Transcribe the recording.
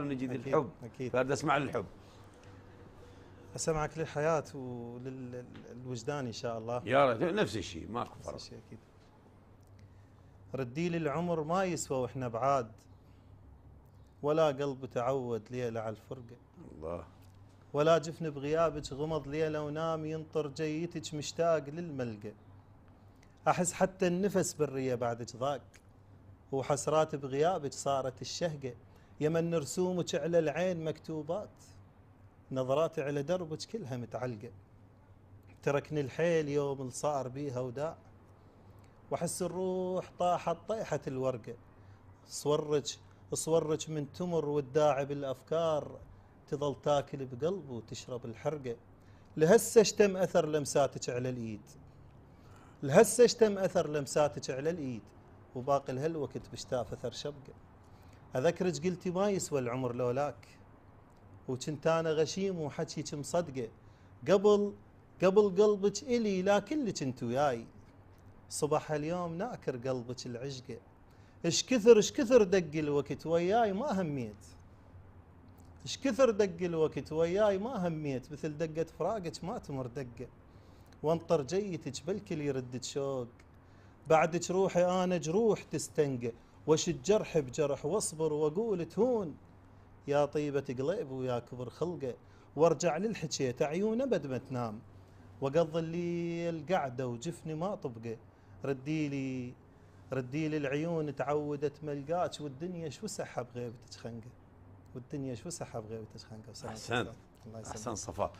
نجي أكيد للحب. أكيد. فارد اسمع للحب. أسمعك للحياة وللوجدان إن شاء الله. يا ريت نفس الشيء ماكو نفس فرق. الشيء أكيد. ردي لي العمر ما يسوى وإحنا بعاد، ولا قلب تعود ليلة على الفرقة، الله. ولا جفن بغيابك غمض ليلة ونام ينطر جيتك مشتاق للملقى. أحس حتى النفس بالرية بعدك ضاق، وحسرات بغيابك صارت الشهقة. يمن رسومك على العين مكتوبات، نظراتي على دربك كلها متعلقة. تركني الحيل يوم الصار بيها وداع، واحس الروح طاحت طيحة الورقة. صورك من تمر والداعي بالافكار، تظل تاكل بقلب وتشرب الحرقة. لهسه اشتم اثر لمساتك على الايد، لهسه اشتم اثر لمساتك على الايد، وباقي لهالوقت بشتاف اثر شبقة. اذكرك قلتي ما يسوى العمر لولاك، وكنت انا غشيم وحكيك مصدقه. قبل قلبك الي لا كلك انت وياي، صبح اليوم ناكر قلبك العشقه. اش كثر دق الوقت وياي ما هميت، اش كثر دق الوقت وياي ما هميت. مثل دقة فراقك ما تمر دقه، وانطر جيتك بالكل يردك شوق. بعدك روحي انا جروح تستنقى، واشد جرح بجرح واصبر واقول تهون. يا طيبة قليب ويا كبر خلقه، وارجع للحكيت عيون ابد ما تنام، وقضي الليل قعده وجفني ما طبقه. ردي لي العيون تعودت ملقاك، والدنيا شو سحب غيبتك خنقه، والدنيا شو سحب غيبتك خنقه. احسنت. الله يسلمك. احسن صفاء.